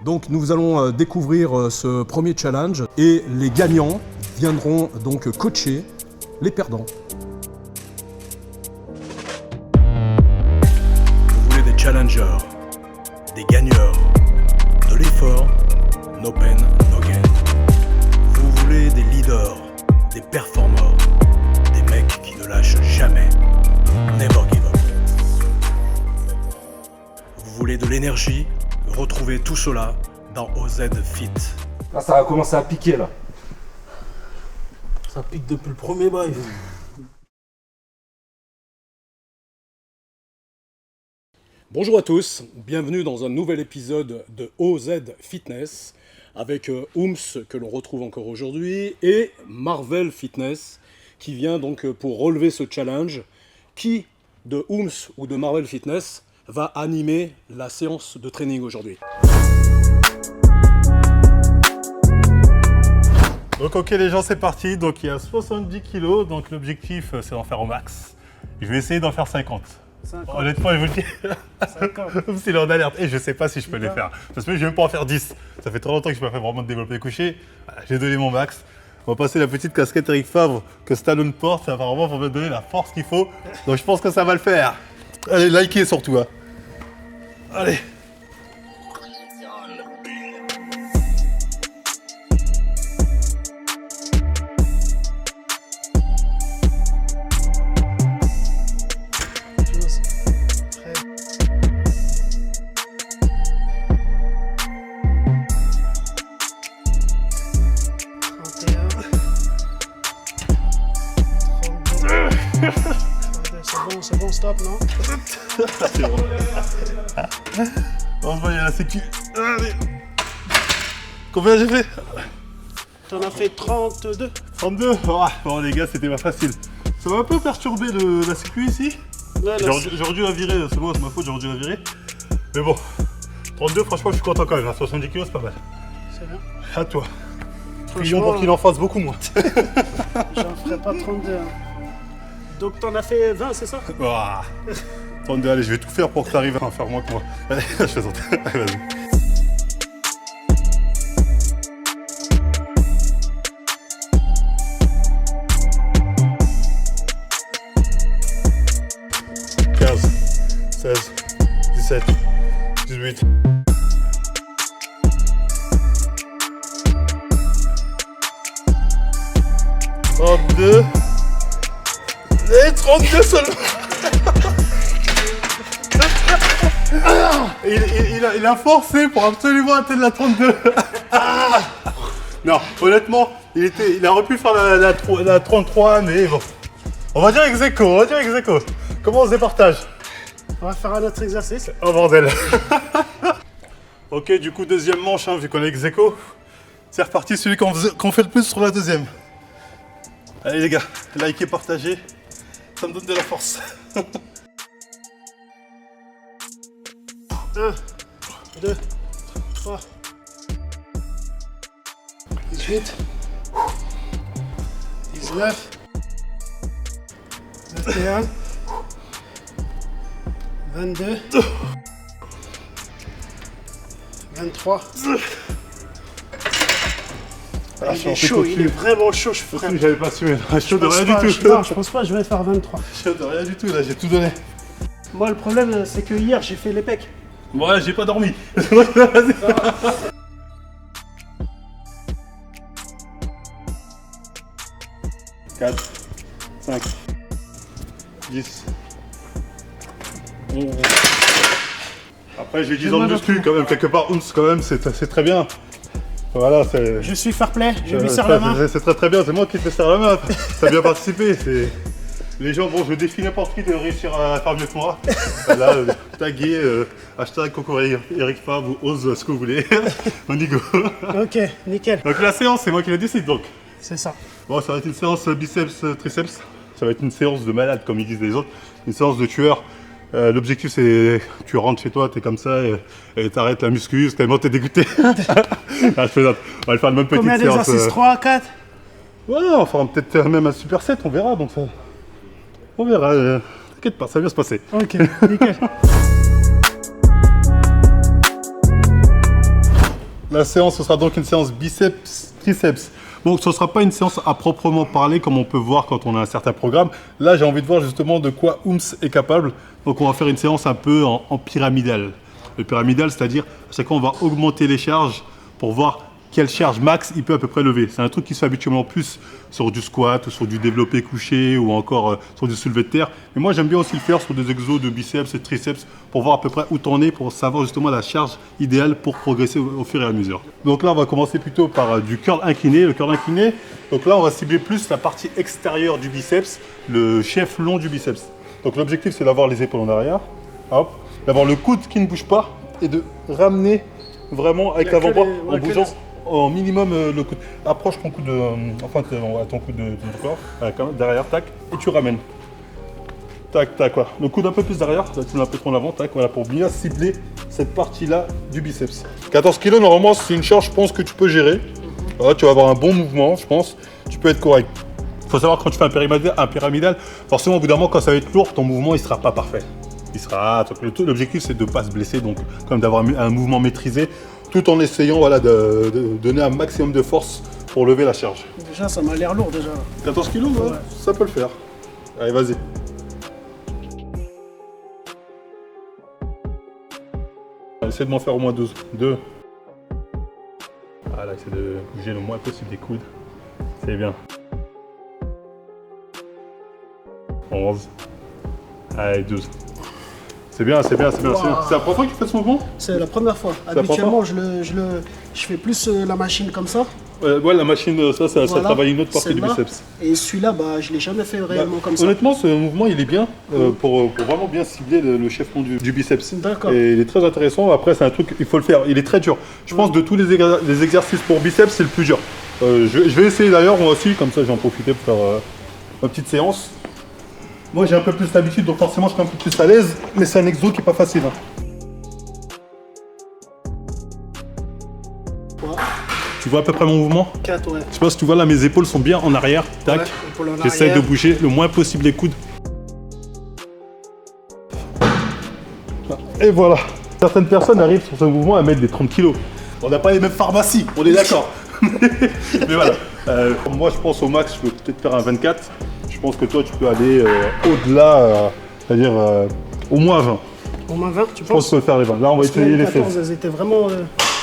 Donc nous allons découvrir ce premier challenge et les gagnants viendront donc coacher les perdants. Vous voulez des challengers, des gagneurs, de l'effort, no pain, no gain. Vous voulez des leaders, des performeurs, des mecs qui ne lâchent jamais. Never give up. Vous voulez de l'énergie? Retrouvez tout cela dans OZ Fit. Là, ça a commencé à piquer là. Ça pique depuis le premier bail. Bonjour à tous, bienvenue dans un nouvel épisode de OZ Fitness avec Ooms que l'on retrouve encore aujourd'hui et Marvel Fitness qui vient donc pour relever ce challenge. Qui de Ooms ou de Marvel Fitness va animer la séance de training aujourd'hui? Donc ok les gens, c'est parti. Donc il y a 70 kilos, donc l'objectif c'est d'en faire au max. Je vais essayer d'en faire 50. 50. Honnêtement, je vous le dis. 50. Comme s'il est en alerte. Et je sais pas si je peux les faire. Parce que je vais même pas en faire 10. Ça fait très longtemps que je n'ai pas fait vraiment de développé couché. Voilà, j'ai donné mon max. On va passer la petite casquette Eric Favre que Stallone porte. Apparemment pour me donner la force qu'il faut. Donc je pense que ça va le faire. Allez, likez surtout. Hein. Allez. C'est bon, stop, non? C'est bon. On se voit, il y a la sécu. Allez. Combien j'ai fait? T'en as fait 32. 32. Oh, bon les gars, c'était pas facile. Ça m'a un peu perturbé la sécu ici. Ouais, J'aurais dû la virer, c'est moi, c'est ma faute, j'aurais dû la virer. Mais bon, 32, franchement, je suis content quand même. 70 kg, c'est pas mal. c'est bien. À toi. Prions pour qu'il en fasse beaucoup moins. J'en ferai pas 32. Hein. Donc t'en as fait 20, c'est ça? Ouah. 32, allez, je vais tout faire pour que tu arrives à en faire moins que moi. Allez, je fais ça. Allez, vas-y. « 16, 17, 18... » 32... Et 32 seulement. il a forcé pour absolument atteindre la 32. Non, honnêtement, il aurait pu faire la 33, mais bon. On va dire ex aequo, Comment on se départage? On va faire un autre exercice. Oh bordel. Ok, du coup, deuxième manche, hein, vu qu'on est ex aequo. C'est reparti, celui qu'on fait le plus sur la deuxième. Allez les gars, likez, partagez. Ça me donne de la force. 1, 2, 3, 18, 19, 21, 22, 23. Ah, Il est chaud, il est vraiment chaud, je ferai. J'avais pas su, mais chaud de rien du tout. Non, je pense pas, je vais faire 23. Chaud de rien du tout, là, j'ai tout donné. Moi, le problème, c'est que hier, j'ai fait les pecs. Bon, ouais, j'ai pas dormi. 4, 5, 10, 11. Après, j'ai 10 ans de muscu quand même, quelque part. Oups, quand même, c'est très bien. Voilà, c'est. Je suis fair play, je lui serre la main. C'est très bien, c'est moi qui te serre la main. T'as bien participé. Les gens, bon, je défie n'importe qui de réussir à faire mieux que moi. Là, taguez, hashtag Coco Eric Favre ou ose ce que vous voulez. On y go. Ok, nickel. Donc la séance, c'est moi qui la décide donc. C'est ça. Bon, ça va être une séance biceps, triceps. Ça va être une séance de malade, comme ils disent les autres. Une séance de tueur. L'objectif, c'est tu rentres chez toi, t'es comme ça, et t'arrêtes la muscu, tellement t'es dégoûté. Ah, je plaisante. On va le faire une bonne petite Combien séance. d'exercices? 3, 4? Ouais, on fera peut-être même un super set, on verra. Donc ça... On verra. T'inquiète pas, ça va bien se passer. Ok, nickel. La séance, ce sera donc une séance biceps-triceps. Donc ce ne sera pas une séance à proprement parler comme on peut voir quand on a un certain programme. Là, j'ai envie de voir justement de quoi Ooms est capable. Donc on va faire une séance un peu en pyramidal. Le pyramidal, c'est-à-dire à chaque fois on va augmenter les charges pour voir quelle charge max il peut à peu près lever. C'est un truc qui se fait habituellement plus sur du squat, ou sur du développé couché ou encore sur du soulevé de terre. Mais moi j'aime bien aussi le faire sur des exos de biceps et triceps pour voir à peu près où t'en es, pour savoir justement la charge idéale pour progresser au fur et à mesure. Donc là on va commencer plutôt par du curl incliné. Le curl incliné, donc là on va cibler plus la partie extérieure du biceps, le chef long du biceps. Donc l'objectif c'est d'avoir les épaules en arrière, hop, d'avoir le coude qui ne bouge pas et de ramener vraiment avec l'avant-bras en bougeant au minimum le coude. Approche ton coude, ton coude de ton corps, derrière, tac, et tu ramènes. Tac, tac, quoi. Le coude un peu plus derrière, tu mets un peu trop en avant, tac, voilà, pour bien cibler cette partie-là du biceps. 14 kg, normalement, c'est une charge, je pense, que tu peux gérer. Voilà, tu vas avoir un bon mouvement, je pense. Tu peux être correct. Il faut savoir, quand tu fais un pyramidal, forcément, au bout d'un moment, quand ça va être lourd, ton mouvement, il ne sera pas parfait. L'objectif, c'est de ne pas se blesser, donc comme d'avoir un mouvement maîtrisé, tout en essayant voilà, de donner un maximum de force pour lever la charge. Déjà, ça m'a l'air lourd déjà. 14 kg, ouais, ça peut le faire. Allez, vas-y. Essaye de m'en faire au moins 12. 2. Voilà, essaye de bouger le moins possible des coudes. C'est bien. 11. Allez, 12. C'est bien, c'est bien, c'est bien. Wow. C'est la première fois que tu fais ce mouvement? C'est la première fois. Habituellement, je fais plus la machine comme ça. Ouais, la machine, ça travaille une autre partie du biceps. Et celui-là, je ne l'ai jamais fait réellement comme ça. Honnêtement, ce mouvement, il est bien pour vraiment bien cibler le chef long du biceps. D'accord. Et il est très intéressant. Après, c'est un truc, il faut le faire. Il est très dur. Je pense de tous les exercices pour biceps, c'est le plus dur. Je vais essayer d'ailleurs, moi aussi, comme ça, j'ai en profité pour faire ma petite séance. Moi, j'ai un peu plus d'habitude, donc forcément, je suis un peu plus à l'aise. Mais c'est un exo qui n'est pas facile. Tu vois à peu près mon mouvement? 4, ouais. Je sais pas si tu vois là, mes épaules sont bien en arrière. Tac. Ouais, j'essaie de bouger le moins possible les coudes. Et voilà. Certaines personnes arrivent sur ce mouvement à mettre des 30 kg. On n'a pas les mêmes pharmacies, on est d'accord. Mais voilà. Moi, je pense au max, je peux peut-être faire un 24. Je pense que toi, tu peux aller au-delà, c'est-à-dire au moins 20. Au moins 20, tu penses? Je pense que tu peux faire les 20. Là, on va essayer les 16. Elles étaient vraiment...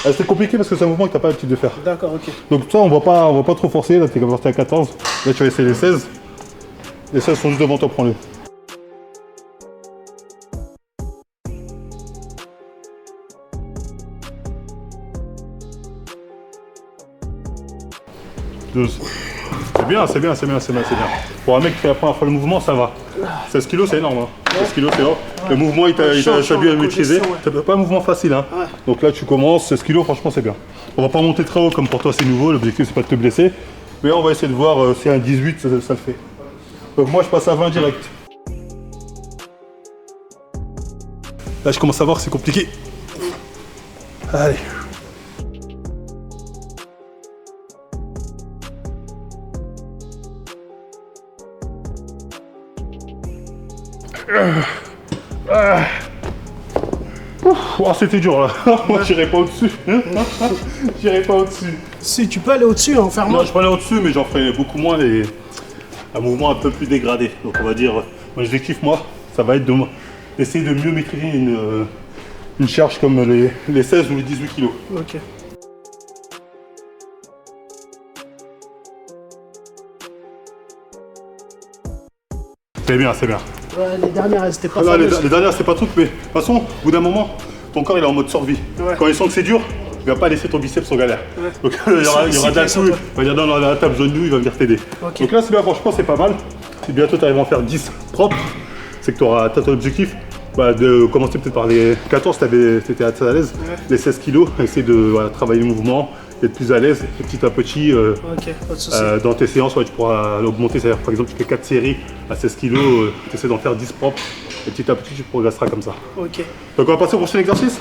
C'est compliqué parce que c'est un mouvement que tu n'as pas l'habitude de faire. D'accord, ok. Donc ça, on va pas trop forcer. Là, tu es commencé à 14. Là, tu vas essayer les 16. Les 16 sont juste devant toi, prends-le. C'est bien, c'est bien, c'est bien, c'est bien, c'est bien. Pour un mec qui fait la première fois le mouvement, ça va. 16 kg, c'est énorme. Hein. 16 kg, c'est énorme. Ouais. Le mouvement, il t'a dû à maîtriser. C'est pas un mouvement facile. Hein. Ouais. Donc là, tu commences, 16 kg, franchement, c'est bien. On va pas monter très haut comme pour toi, c'est nouveau. L'objectif, c'est pas de te blesser. Mais on va essayer de voir si un 18, ça le fait. Donc moi, je passe à 20 direct. Là, je commence à voir que c'est compliqué. Allez. Oh, c'était dur là. Moi, j'irai pas au-dessus. J'irai pas au-dessus. Si, tu peux aller au-dessus, en faire moins. Non, je peux aller au-dessus, mais j'en ferai beaucoup moins et un mouvement un peu plus dégradé. Donc, on va dire, mon objectif, moi, ça va être d'essayer de mieux maîtriser une charge comme les 16 ou les 18 kg. Ok. C'est bien, c'est bien. Ouais, les dernières, elles étaient pas les dernières, c'est pas truc, mais de toute façon, au bout d'un moment, ton corps il est en mode survie. Ouais. Quand il sent que c'est dur, il va pas laisser ton biceps en galère. Ouais. Donc il y aura d'un coup, il va dire non, la table zone nous, il va venir t'aider. Okay. Donc là, c'est bien, franchement, c'est pas mal. Si bientôt tu arrives à en faire 10 propres, c'est que tu auras ton objectif. De commencer peut-être par les 14, tu étais assez à l'aise. Ouais. Les 16 kilos, essayer de travailler le mouvement, d'être plus à l'aise, petit à petit. Ok, pas de souci. Dans tes séances, tu pourras l'augmenter. C'est-à-dire, par exemple, tu fais 4 séries à 16 kg, tu essaies d'en faire 10 propres. Et petit à petit, tu progresseras comme ça. Ok. Donc, on va passer au prochain exercice.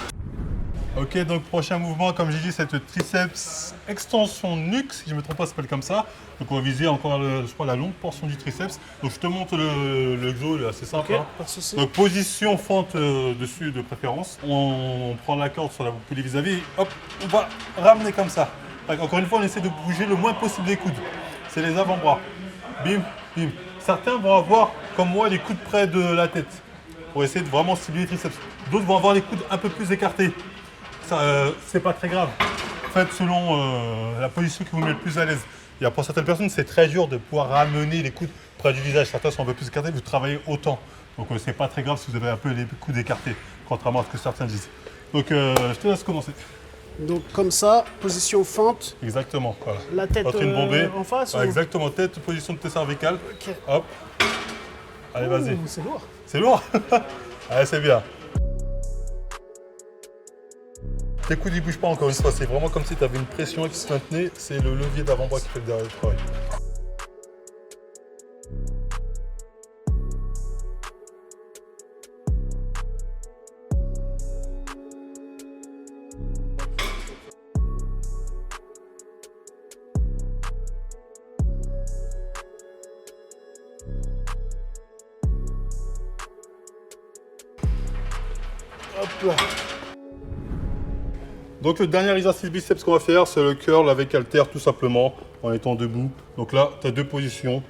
Ok, donc prochain mouvement, comme j'ai dit, c'est le triceps extension nuque, si je ne me trompe pas, ça s'appelle comme ça. Donc on va viser encore, je crois, la longue portion du triceps. Donc je te montre le dos, là, c'est simple. Ok, Hein. pas de souci. Donc position fente dessus de préférence. On prend la corde sur la poulie vis-à-vis, hop, on va ramener comme ça. Encore une fois, on essaie de bouger le moins possible les coudes. C'est les avant-bras. Bim, bim. Certains vont avoir, comme moi, les coudes près de la tête pour essayer de vraiment cibler les triceps. D'autres vont avoir les coudes un peu plus écartés. C'est pas très grave. Faites selon la position qui vous met le plus à l'aise. Et pour certaines personnes, c'est très dur de pouvoir ramener les coudes près du visage. Certains sont un peu plus écartés, vous travaillez autant. Donc c'est pas très grave si vous avez un peu les coudes écartés, contrairement à ce que certains disent. Donc je te laisse commencer. Donc comme ça, position fente, Exactement. Voilà. la tête Poitrine bombée. en face. Ouais, ou- exactement. Tête, position de tête cervicale. Ok. Hop. Allez, vas-y. Ouh, c'est lourd. C'est lourd. Allez, c'est bien. Tes coudes ils bougent pas encore une fois, c'est vraiment comme si tu avais une pression qui se maintenait, c'est le levier d'avant-bras qui fait le dernier travail. Hop là. Donc le dernier exercice biceps qu'on va faire, c'est le curl avec haltère tout simplement, en étant debout. Donc là, tu as deux positions.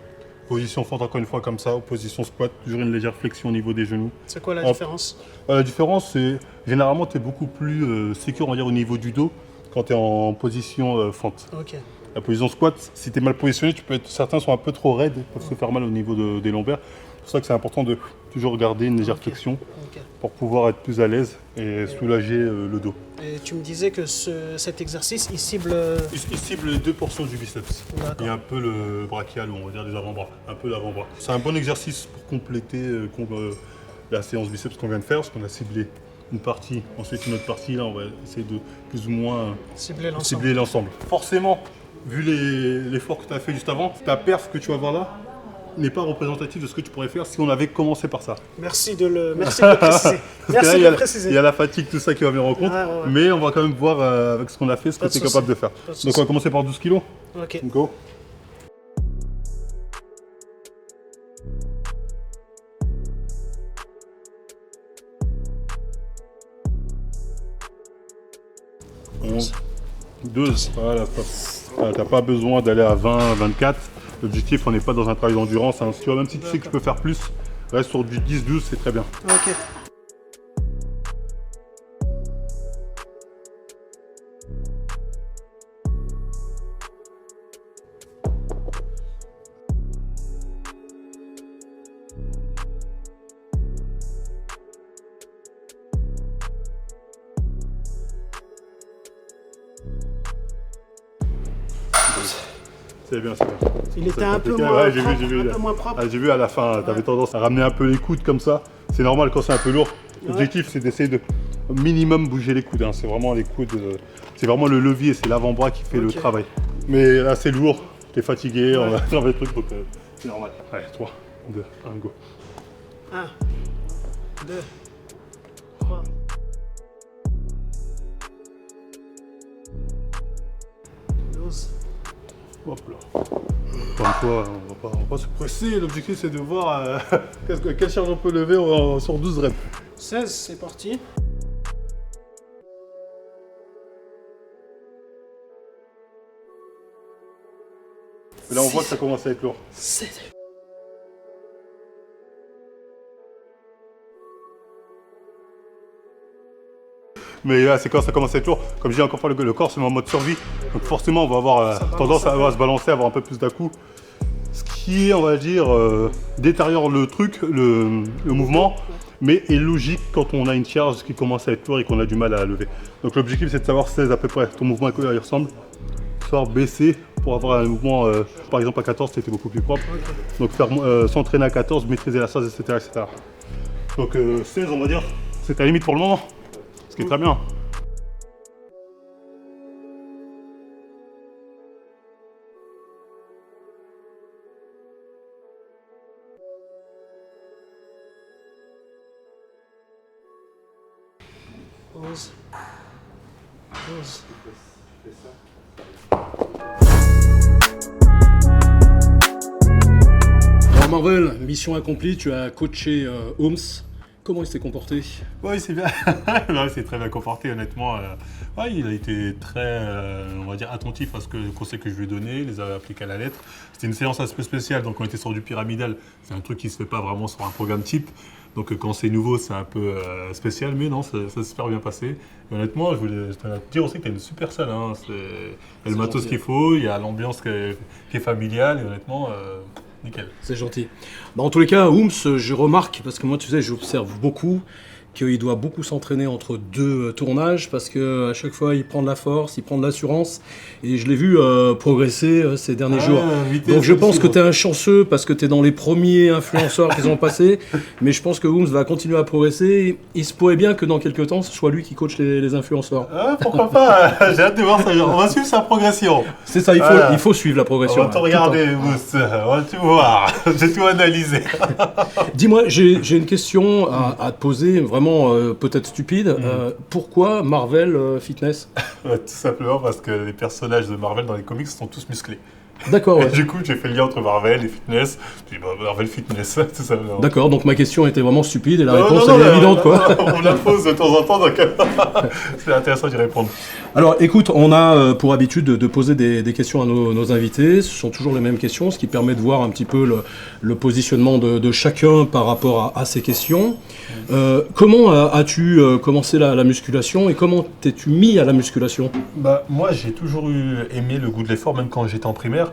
Position fente encore une fois comme ça, ou position squat, toujours une légère flexion au niveau des genoux. C'est quoi la Hop. différence? La différence, c'est généralement tu es beaucoup plus sécure, on va dire, au niveau du dos quand tu es en position fente. Ok. La position squat, si tu es mal positionné, certains sont un peu trop raides, peuvent se faire mal au niveau des lombaires. C'est pour ça que c'est important de toujours garder une légère flexion Ok. pour pouvoir être plus à l'aise et soulager le dos. Et tu me disais que cet exercice, il cible. Il cible les deux portions du biceps D'accord. et un peu le brachial, ou on va dire des avant-bras, un peu l'avant-bras. C'est un bon exercice pour compléter la séance biceps qu'on vient de faire, parce qu'on a ciblé une partie, ensuite une autre partie. Là, on va essayer de plus ou moins Cibler l'ensemble. cibler l'ensemble. Forcément, vu l'effort que tu as fait juste avant, ta perf que tu vas voir là n'est pas représentative de ce que tu pourrais faire si on avait commencé par ça. Merci de le préciser. Parce que Merci là, de il y le a- préciser. il y a la fatigue, tout ça qui va venir en compte, Ouais, ouais, ouais. mais on va quand même voir avec ce qu'on a fait, ce Pas que de tu es souci. capable de faire. Pas de Donc souci. on va commencer par 12 kilos. Ok. Go. Onze, 12, voilà, stop. Voilà, t'as pas besoin d'aller à 20, 24. L'objectif, on n'est pas dans un travail d'endurance. Hein. Si tu vois, même si tu sais que tu peux faire plus, reste sur du 10, 12, c'est très bien. Ok. C'est bien, c'est bien. Il était C'est un peu compliqué. moins Ouais, j'ai propre, vu, j'ai vu. un peu moins propre. Ah, j'ai vu à la fin, tu avais tendance à ramener un peu les coudes comme ça. C'est normal quand c'est un peu lourd. L'objectif, c'est d'essayer de au minimum bouger les coudes. Hein. C'est vraiment les coudes, c'est vraiment le levier, c'est l'avant-bras qui fait le Ok. travail. Mais là, c'est lourd, t'es fatigué, on va faire des trucs, donc c'est normal. Allez, 3, 2, 1, go. 1, 2, 3. Hop là. Encore une fois, on va pas se presser. L'objectif, c'est de voir quelle charge on peut lever sur 12 reps. 16, c'est parti. Et là, on voit que ça commence à être lourd. 7. Mais là, c'est quand ça commence à être lourd. Comme je dis encore une fois, le corps, c'est en mode survie. Donc forcément, on va avoir tendance à se balancer, à avoir un peu plus d'à-coups. Ce qui, on va dire, détériore le truc, le mouvement, mais est logique quand on a une charge qui commence à être lourde et qu'on a du mal à lever. Donc l'objectif, c'est de savoir 16 à peu près. Ton mouvement, à quoi il ressemble. Soit baisser pour avoir un mouvement, par exemple à 14, c'était beaucoup plus propre. Donc s'entraîner à 14, maîtriser la charge, etc. etc. Donc 16, on va dire, c'est ta limite pour le moment. Ce qui est très bien. Alors Marvel, mission accomplie, tu as coaché Ooms. Comment il s'est comporté? Oui, c'est bien. Ouais, c'est très bien comporté, honnêtement. Ouais, il a été très, on va dire, attentif à ce que les conseils que je lui ai donnés, il les a appliqués à la lettre. C'était une séance assez spéciale, donc on était sur du pyramidal. C'est un truc qui ne se fait pas vraiment sur un programme type. Donc quand c'est nouveau, c'est un peu spécial, mais non, ça s'est super bien passé. Et honnêtement, je voulais te dire aussi que tu as une super salle. Hein. Il y a le matos qu'il faut, il y a l'ambiance qui est familiale, et honnêtement, nickel. C'est gentil. Dans tous les cas, Ooms, je remarque, parce que moi, tu sais, j'observe beaucoup, qu'il doit beaucoup s'entraîner entre deux tournages, parce qu'à chaque fois, il prend de la force, il prend de l'assurance, et je l'ai vu progresser ces derniers jours. Donc je pense que tu es un chanceux, parce que tu es dans les premiers influenceurs qu'ils ont passé, mais je pense que Ooms va continuer à progresser. Il se pourrait bien que dans quelques temps, ce soit lui qui coach les influenceurs. Ah, pourquoi pas. J'ai hâte de voir ça. On va suivre sa progression. C'est ça, il faut suivre la progression. On va tout regarder, Mousse. On va tout voir. J'ai tout analysé. Dis-moi, j'ai une question à te poser, vraiment peut-être stupide. Pourquoi Marvel Fitness? Tout simplement parce que les personnages de Marvel dans les comics sont tous musclés. D'accord, ouais. Et du coup, j'ai fait le lien entre Marvel et fitness. Puis Marvel Fitness, tout simplement. D'accord, donc ma question était vraiment stupide et la réponse elle est évidente, quoi. On la pose de temps en temps, donc c'est intéressant d'y répondre. Alors écoute, on a pour habitude de poser des questions à nos invités. Ce sont toujours les mêmes questions, ce qui permet de voir un petit peu le positionnement de chacun par rapport à ces questions. Comment as-tu commencé la musculation et comment t'es-tu mis à la musculation? Moi, j'ai toujours aimé le goût de l'effort, même quand j'étais en primaire.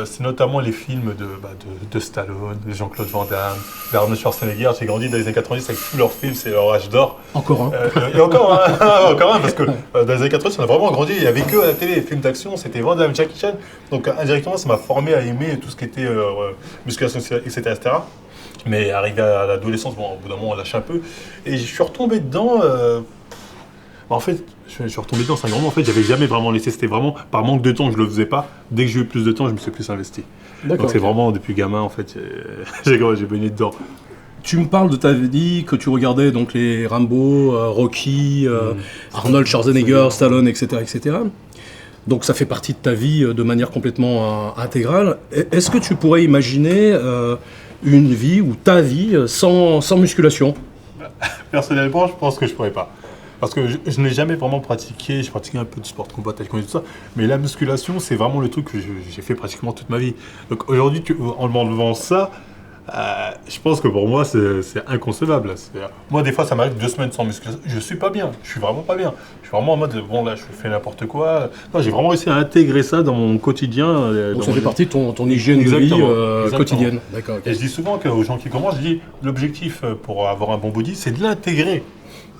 C'est notamment les films de Stallone, de Jean-Claude Van Damme, d'Arnold Schwarzenegger. J'ai grandi dans les années 90 avec tous leurs films, c'est leur âge d'or. Encore un. Et encore un, encore un, parce que dans les années 90, on a vraiment grandi. Il n'y avait que à la télé, les films d'action, c'était Van Damme, Jackie Chan. Donc indirectement, ça m'a formé à aimer tout ce qui était musculation, etc., etc. Mais arrivé à l'adolescence, bon, au bout d'un moment, on lâche un peu. Et je suis retombé dedans. En fait, je suis retombé dedans, c'est un grand mot. En fait, j'avais jamais vraiment laissé. C'était vraiment par manque de temps que je le faisais pas. Dès que j'ai eu plus de temps, je me suis plus investi. Donc c'est vraiment depuis gamin, en fait, j'ai baigné dedans. Tu me parles de ta vie, que tu regardais donc les Rambo, Rocky, Arnold Schwarzenegger, Stallone, etc., etc. Donc ça fait partie de ta vie de manière complètement intégrale. Est-ce que tu pourrais imaginer une vie ou ta vie sans musculation? Personnellement, je pense que je pourrais pas. Parce que je n'ai jamais vraiment pratiqué, j'ai pratiqué un peu de sport de combat, taekwondo et tout ça, mais la musculation, c'est vraiment le truc que j'ai fait pratiquement toute ma vie. Donc aujourd'hui, en m'enlevant ça, je pense que pour moi, c'est inconcevable. Moi, des fois, ça m'arrive 2 semaines sans musculation, je suis pas bien, je suis vraiment pas bien. Je suis vraiment en mode, bon là, je fais n'importe quoi. Non, j'ai vraiment réussi à intégrer ça dans mon quotidien. Donc ça fait partie de ton hygiène de vie quotidienne. D'accord, okay. Et je dis souvent aux gens qui commencent, je dis, l'objectif pour avoir un bon body, c'est de l'intégrer.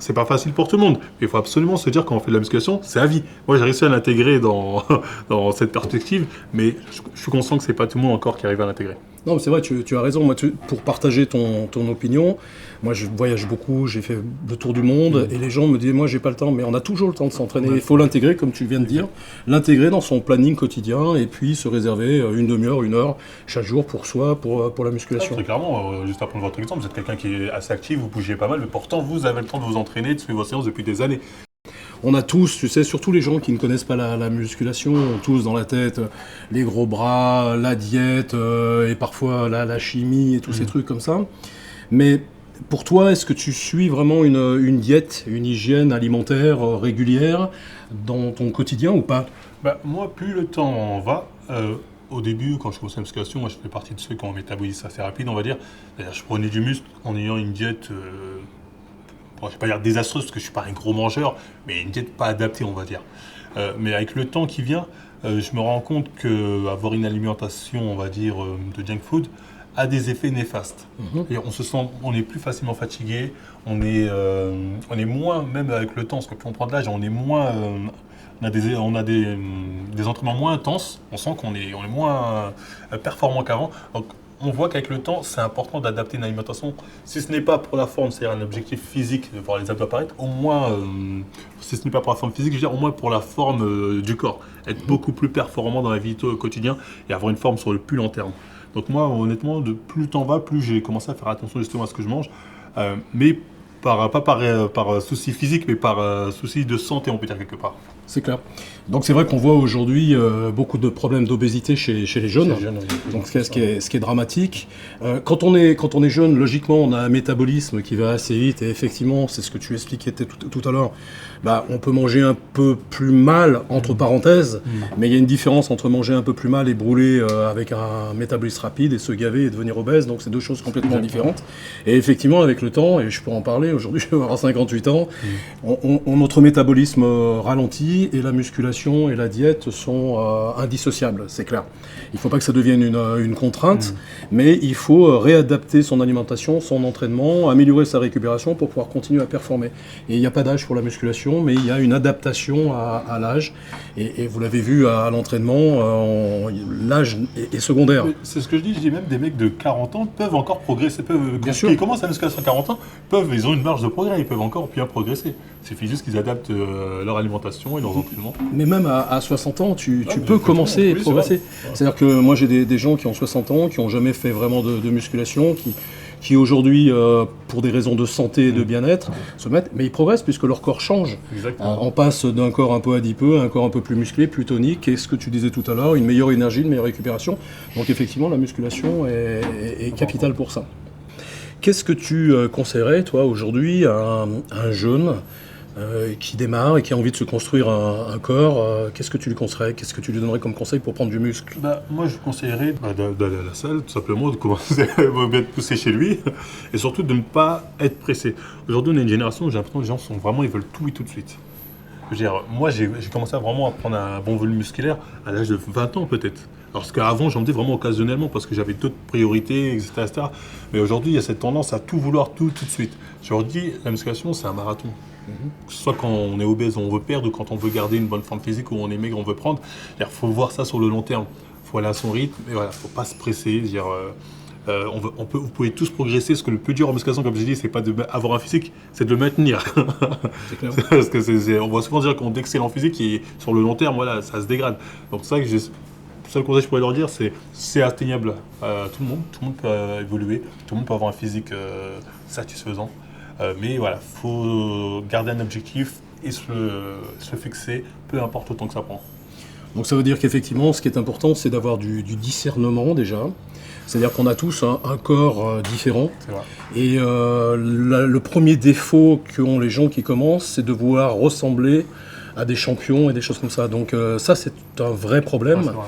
C'est pas facile pour tout le monde. Il faut absolument se dire quand on fait de la musculation, c'est à vie. Moi, j'ai réussi à l'intégrer dans cette perspective, mais je suis conscient que c'est pas tout le monde encore qui arrive à l'intégrer. Non, mais c'est vrai, tu as raison. Moi, pour partager ton opinion, moi, je voyage beaucoup, j'ai fait le tour du monde, et les gens me disent, moi, j'ai pas le temps, mais on a toujours le temps de s'entraîner. Il faut l'intégrer, comme tu viens de dire, l'intégrer dans son planning quotidien, et puis se réserver une demi-heure, 1 heure, chaque jour pour soi, pour la musculation. Très clairement, juste à prendre votre exemple, vous êtes quelqu'un qui est assez actif, vous bougez pas mal, mais pourtant, vous avez le temps de vous entraîner, de suivre vos séances depuis des années. On a tous, tu sais, surtout les gens qui ne connaissent pas la musculation, ont tous dans la tête les gros bras, la diète et parfois la chimie et tous ces trucs comme ça. Mais pour toi, est-ce que tu suis vraiment une diète, une hygiène alimentaire régulière dans ton quotidien ou pas? Moi, plus le temps va, au début, quand je commençais la musculation, moi je fais partie de ceux qui ont un métabolisme assez rapide, on va dire. C'est-à-dire, je prenais du muscle en ayant une diète... je ne vais pas dire désastreuse parce que je ne suis pas un gros mangeur, mais une diète pas adaptée, on va dire. Mais avec le temps qui vient, je me rends compte qu'avoir une alimentation, on va dire, de junk food, a des effets néfastes. On est plus facilement fatigué, on est moins, même avec le temps, parce que plus on prend de l'âge, on est moins... on a des entraînements moins intenses, on sent qu'on est moins performant qu'avant. Donc, on voit qu'avec le temps, c'est important d'adapter une alimentation. Si ce n'est pas pour la forme, c'est-à-dire un objectif physique, de voir les abdos apparaître, au moins, si ce n'est pas pour la forme physique, je veux dire, au moins pour la forme du corps. Être beaucoup plus performant dans la vie quotidienne et avoir une forme sur le plus long terme. Donc moi, honnêtement, plus le temps va, plus j'ai commencé à faire attention justement à ce que je mange. Mais pas par souci physique, mais par souci de santé, on peut dire quelque part. C'est clair. Donc c'est vrai qu'on voit aujourd'hui beaucoup de problèmes d'obésité chez les jeunes. Donc ce qui est dramatique. Quand on est jeune, logiquement, on a un métabolisme qui va assez vite. Et effectivement, c'est ce que tu expliquais tout à l'heure. On peut manger un peu plus mal, entre parenthèses, mais il y a une différence entre manger un peu plus mal et brûler avec un métabolisme rapide et se gaver et devenir obèse. Donc c'est deux choses complètement différentes. Et effectivement, avec le temps, et je peux en parler, aujourd'hui je vais avoir 58 ans, notre métabolisme ralentit et la musculation et la diète sont indissociables, c'est clair. Il ne faut pas que ça devienne une contrainte, mais il faut réadapter son alimentation, son entraînement, améliorer sa récupération pour pouvoir continuer à performer. Et il n'y a pas d'âge pour la musculation, mais il y a une adaptation à l'âge. Et vous l'avez vu à l'entraînement, l'âge est secondaire. Mais c'est ce que je dis même des mecs de 40 ans peuvent encore progresser, Bien sûr. Ils commencent la musculation à 40 ans, ils ont une marge de progrès, ils peuvent encore bien progresser. Il suffit juste qu'ils adaptent leur alimentation et leurs entraînements. Mais même à 60 ans, tu peux commencer et progresser. C'est-à-dire que moi j'ai des gens qui ont 60 ans, qui n'ont jamais fait vraiment de musculation, qui aujourd'hui, pour des raisons de santé et de bien-être, se mettent, mais ils progressent puisque leur corps change. On passe d'un corps un peu adipeux à un corps un peu plus musclé, plus tonique, et ce que tu disais tout à l'heure, une meilleure énergie, une meilleure récupération. Donc effectivement, la musculation est capitale pour ça. Qu'est-ce que tu conseillerais, toi, aujourd'hui, à un jeune qui démarre et qui a envie de se construire un corps, qu'est-ce que tu lui conseillerais? Qu'est-ce que tu lui donnerais comme conseil pour prendre du muscle? Moi, je conseillerais d'aller à la salle, tout simplement, de commencer à bien te pousser chez lui, et surtout de ne pas être pressé. Aujourd'hui, on a une génération où j'ai l'impression que les gens ils veulent tout et tout de suite. Je veux dire, moi, j'ai commencé vraiment à prendre un bon volume musculaire à l'âge de 20 ans, peut-être. Alors qu'avant, j'en faisais vraiment occasionnellement parce que j'avais d'autres priorités, etc. Mais aujourd'hui, il y a cette tendance à tout vouloir tout de suite. Je leur dis, la musculation, c'est un marathon. Que ce soit quand on est obèse, on veut perdre, ou quand on veut garder une bonne forme physique, ou on est maigre, on veut prendre. Il faut voir ça sur le long terme. Il faut aller à son rythme, et voilà, faut pas se presser. Vous pouvez tous progresser. Ce que le plus dur en musculation, comme je dis, c'est pas d'avoir un physique, c'est de le maintenir. C'est clair. Parce que on va souvent dire qu'on d'excellent physique et sur le long terme, voilà, ça se dégrade. Donc c'est ça que le seul conseil que je pourrais leur dire, c'est atteignable à tout le monde. Tout le monde peut évoluer, tout le monde peut avoir un physique satisfaisant. Mais voilà, il faut garder un objectif et se fixer, peu importe le temps que ça prend. Donc ça veut dire qu'effectivement, ce qui est important, c'est d'avoir du discernement déjà. C'est-à-dire qu'on a tous un corps différent. C'est vrai. Et le premier défaut qu'ont les gens qui commencent, c'est de vouloir ressembler à des champions et des choses comme ça. Donc ça, c'est un vrai problème. Ouais, c'est vrai.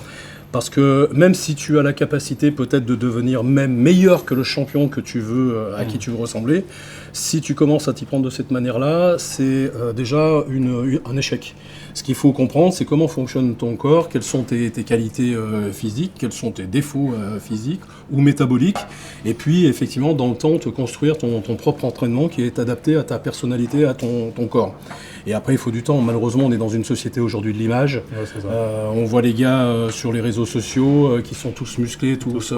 Parce que même si tu as la capacité peut-être de devenir même meilleur que le champion que tu veux, à qui tu veux ressembler, si tu commences à t'y prendre de cette manière-là, c'est déjà un échec. Ce qu'il faut comprendre, c'est comment fonctionne ton corps, quelles sont tes qualités physiques, quels sont tes défauts physiques ou métaboliques, et puis effectivement dans le temps te construire ton propre entraînement qui est adapté à ta personnalité, à ton corps. Et après il faut du temps, malheureusement on est dans une société aujourd'hui de l'image, Ouais, c'est ça. on voit les gars sur les réseaux sociaux qui sont tous musclés, tous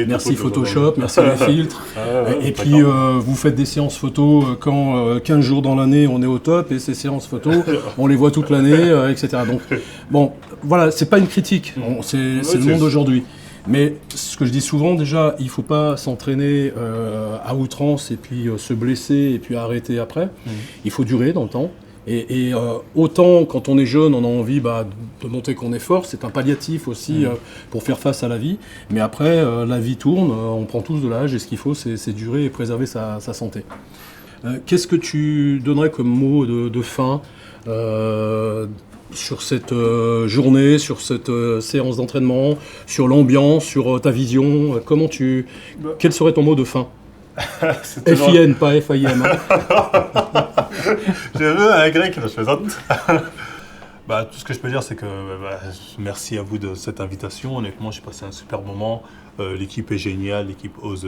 merci Photoshop, merci les filtres, et puis vous faites des séances photos quand 15 jours dans l'année on est au top, et ces séances photos on les voit toute l'année, etc. Donc bon, voilà, c'est pas une critique, c'est le monde d'aujourd'hui. Mais ce que je dis souvent, déjà, il ne faut pas s'entraîner à outrance et puis se blesser et puis arrêter après. Il faut durer dans le temps. Et autant quand on est jeune, on a envie de montrer qu'on est fort, c'est un palliatif aussi pour faire face à la vie. Mais après, la vie tourne, on prend tous de l'âge et ce qu'il faut, c'est durer et préserver sa santé. Qu'est-ce que tu donnerais comme mot de fin sur cette journée, sur cette séance d'entraînement, sur l'ambiance, sur ta vision? Quel serait ton mot de fin? FIN, pas FIM. Je veux un grec, je plaisante. Tout ce que je peux dire, c'est que merci à vous de cette invitation. Honnêtement, j'ai passé un super moment. L'équipe est géniale, l'équipe Ose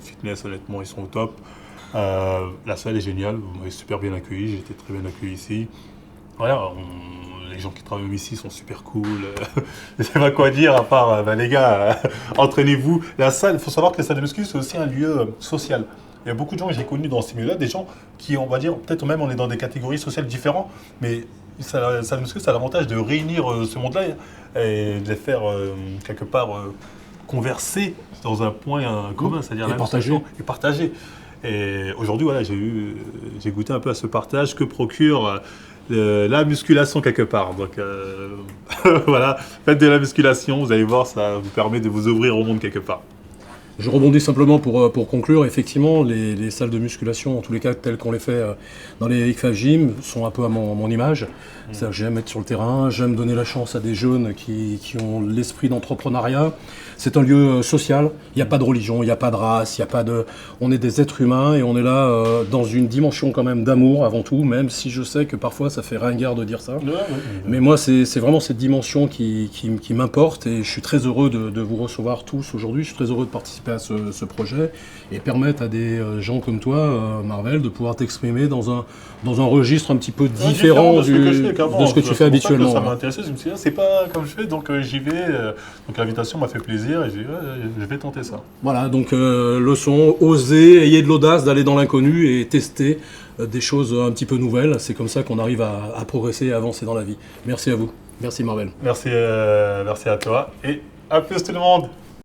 Fitness, honnêtement, ils sont au top. La salle est géniale, vous m'avez super bien accueilli, j'ai été très bien accueilli ici. Voilà, les gens qui travaillent ici sont super cool. Je sais pas quoi dire à part, les gars, entraînez-vous. La salle, il faut savoir que la salle de muscu, c'est aussi un lieu social. Il y a beaucoup de gens que j'ai connus dans ces milieux-là, des gens qui, on va dire, peut-être même on est dans des catégories sociales différentes, mais la salle de muscu, ça a l'avantage de réunir ce monde-là et de les faire quelque part converser dans un point commun, c'est-à-dire et partager. Et partager. Et aujourd'hui, voilà, j'ai goûté un peu à ce partage que procure la musculation quelque part. Donc voilà, faites de la musculation, vous allez voir, ça vous permet de vous ouvrir au monde quelque part. Je rebondis simplement pour conclure. Effectivement, les salles de musculation, en tous les cas telles qu'on les fait dans les ICFA Gym, sont un peu à mon image. C'est-à-dire que j'aime être sur le terrain, j'aime donner la chance à des jeunes qui ont l'esprit d'entrepreneuriat. C'est un lieu social, il n'y a pas de religion, il n'y a pas de race, il y a pas de... On est des êtres humains et on est là dans une dimension quand même d'amour avant tout, même si je sais que parfois ça fait ringard de dire ça. Mais moi, c'est vraiment cette dimension qui m'importe et je suis très heureux de vous recevoir tous aujourd'hui. Je suis très heureux de participer à ce projet et permettre à des gens comme toi, Marvel, de pouvoir t'exprimer dans un registre un petit peu différent de ce que tu fais habituellement. Ça m'a intéressé, je me suis dit, c'est pas comme je fais, donc j'y vais. Donc l'invitation m'a fait plaisir et j'ai dit, je vais tenter ça. Voilà, donc leçon, osez, ayez de l'audace d'aller dans l'inconnu et tester des choses un petit peu nouvelles. C'est comme ça qu'on arrive à progresser et à avancer dans la vie. Merci à vous. Merci Marvel. Merci à toi et à plus tout le monde.